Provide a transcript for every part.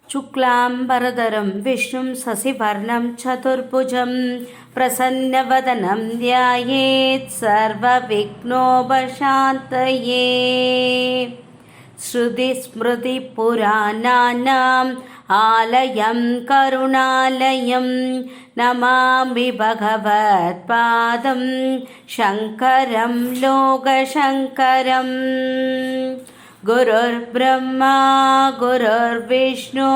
शुक्लाम्बरधरं विष्णुं शशिवर्णं चतुर्भुजं प्रसन्नवदनं ध्यायेत् सर्वविघ्नोपशान्तये। श्रुतिस्मृतिपुराणानाम् आलयं करुणालयं नमामि भगवत्पादं शङ्करं लोकशङ्करम्। गुरुर्ब्रह्मा गुरुर्विष्णु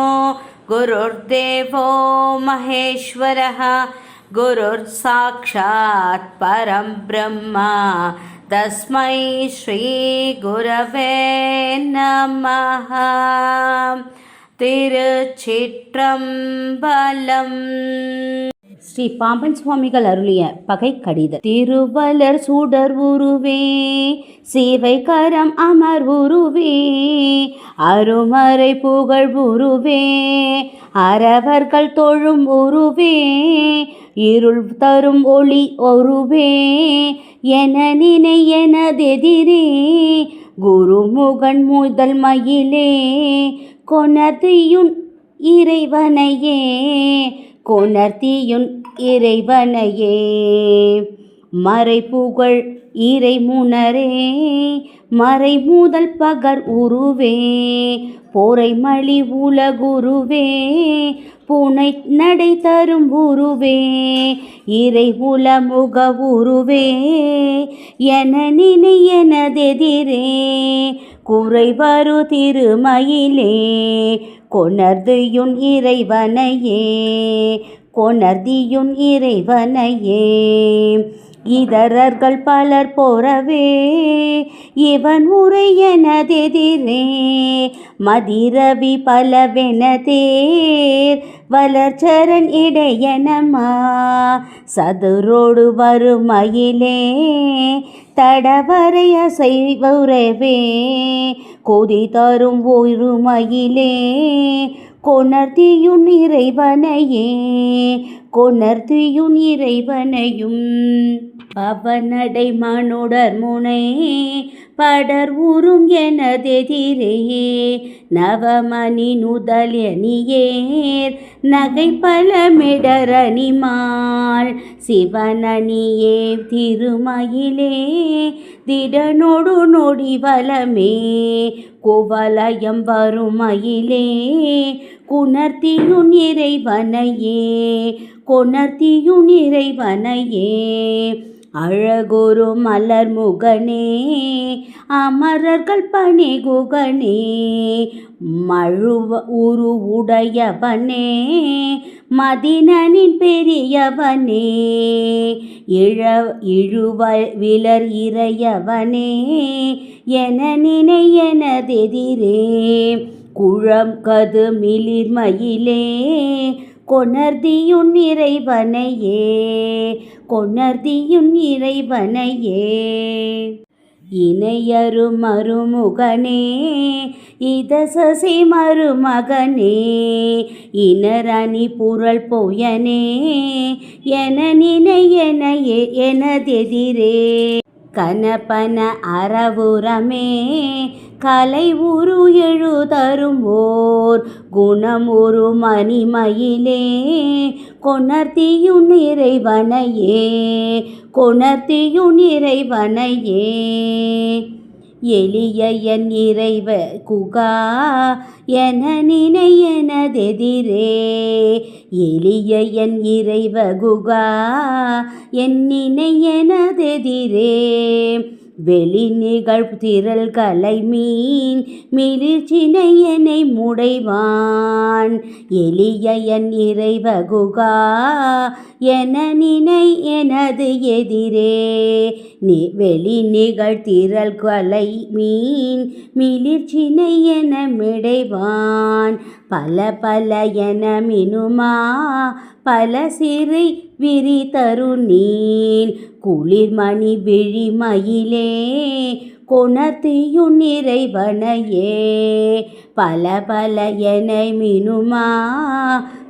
गुरुर्देवो महेश्वरः गुरुर्साक्षात् परं ब्रह्म तस्मै श्री गुरवे नमः। திருச்சிற்றம்பலம். ஸ்ரீ பாம்பன் சுவாமிகள் அருளிய பகை கடிதல். திருவலர் சுடர் உருவே சேவை கரம் அமர் உருவே அருமறை புகழ் உருவே அரவர்கள் தொழும் உருவே இருள் தரும் ஒளி ஒருவே என நினை எனதெதிரே குருமுகன் முதல் மயிலே கொணர்த்தியுன் இறைவனையே கொணர்த்தியுன் இறைவனையே மறைபுகழ் இறை முனரே மறை முதல் பகர் உருவே போரை மலி உலகுருவே பூனை நடை தரும் உருவே இறை உலமுக உருவே என நினை எனதெதிரே குறைவரு திருமயிலே கொணர்தியுன் இறைவனையே கொணர்தியுன் இறைவனையே இதரர்கள் பலர் போறவே இவன் உரை எனதெதிரே மதிரவி பலவென தேர் வளர்ச்சரன் இடையனமா சதுரோடு வருமயிலே தடவரைய செய்வுறவே கொதி தரும் ஒருமயிலே கொணர்த்தியுன் இறைவனையே கொணர்த்தியுன் இறைவனையும் பவனடை மனுடர் முனை படர் ஊரும் எனதெதிரே நவமணி நுதலியணியேர் நகை பல மிடரணிமாள் சிவனணியே திருமயிலே திடனோடு நொடி வலமே குவலயம் வருமயிலே குணர்த்தியுன் இறைவனையே கொணர்த்தியுன் இறைவனையே அழகொரு மலர் முகனே அமரர்கள் பணிகுகனே மழுவ உரு உடையவனே மதினனின் பெரியவனே இழுவ விலர் இறையவனே என நினை எனதெதிரே குழம் கது மிளிர்மயிலே கொணர்தியுன் இறைவனையே கொணர்தியுன் இறைவனையே இணையரு மருமுகனே இதசசி மருமகனே இனரணி புரள் போயனே என நினை எனையே எனதெதிரே கனப்பன அறவுரமே கலை உரு எழுதரும் ஓர் குணம் ஒரு மணிமயிலே கொணர்த்தியுன் இறைவனையே கொணர்த்தியுன் இறைவனையே எளிய என் இறைவ குகா என நினை எனதெதிரே எளிய என் இறைவ குகா என் நினை எனதெதிரே வெளி நிகழ் திரள் கலை மீன் மிளிர்ச்சினையனை முடைவான் எளிய என் இறைவ குகா என நினை எனது எதிரே வெளி நிகழ் திரள் கலை மீன் மிளிர்ச்சினை என மிடைவான் பல பல என மினுமா பல சிறை விரி தருநீல் குளிர்மணி விழிமயிலே கொணர்த்தியுன் இறைவனையே பல பல என மினுமா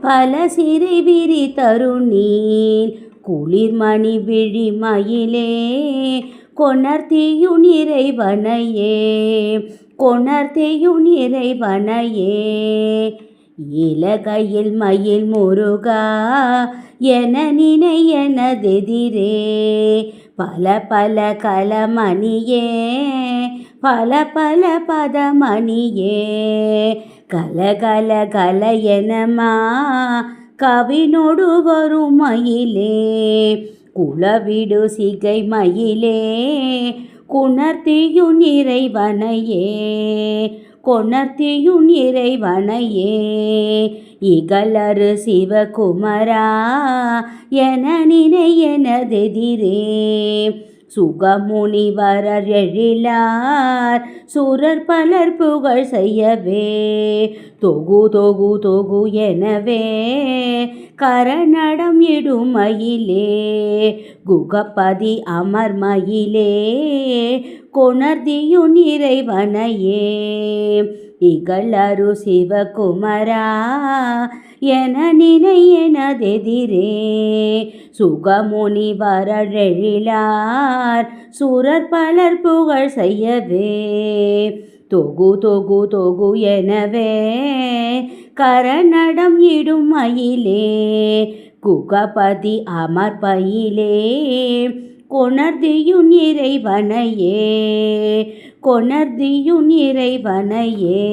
பல சிறை விரி தருநீல் குளிர்மணி விழிமயிலே கொணர்த்தியுன் இறைவனையே கொணர்த்தியுன் இறைவனையே இலகையில் மயில் முருகா என நினை எனதெதிரே பல பல கலமணியே பல பல பதமணியே கலகல கல எனமா கவினொடு வரும் மயிலே குலவிடு சிகை மயிலே குணர்த்தியுன் இறைவனையே கொணர்த்தியுன் இறைவனையே இகலரு சிவகுமரா என நினை எனதெதிரே சுகமுனிவரர் எழிலார் சூரர் பலர் புகழ் செய்யவே தொகு தொகு தொகு எனவே கரநடம் இடும் மயிலே குகப்பதி அமர் மயிலே கொணர்தியுன் இறைவனையே இகலரு சிவகுமரா என நினை எனதெதிரே சுகமுனிவரர் எழிலார் சூரர் பலர் புகழ் செய்யவே தொகு தொகு தொகு எனவே கரநடம் இடும் மயிலே குகபதி அமர் பயிலே கொணர்தியுன் இறைவனையே கொணர்தியுன் இறைவனையே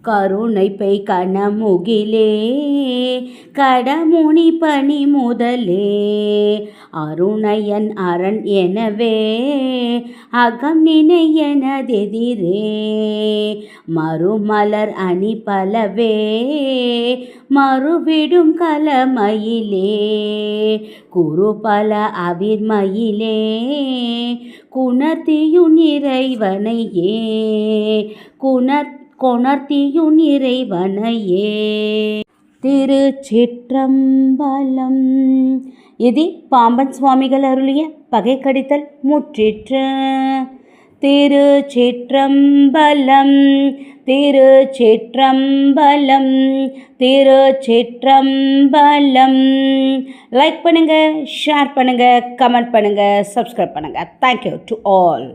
கருணை பெய் கணமுகிலே கடமுனி பணி முதலே அருணையன் அரண் எனவே அகம் நினை எனதெதிரே மறுமலர் அணி பலவே மறுவிடும் கலமயிலே குருபல அவிர்மயிலே குணர்த்தியுன் இறைவனையே கொணர்த்தியுன் இறைவனையே. திருச்சிற்றம்பலம். இது பாம்பன் சுவாமிகள் அருளிய பகை கடித்தல் முற்றிற்று. திருச்சிற்றம்பலம் திருச்சிற்றம்பலம் திருச்சிற்றம்பலம். லைக் பண்ணுங்க, ஷேர் பண்ணுங்க, கமெண்ட் பண்ணுங்க, சப்ஸ்கிரைப் பண்ணுங்க. Thank you to all.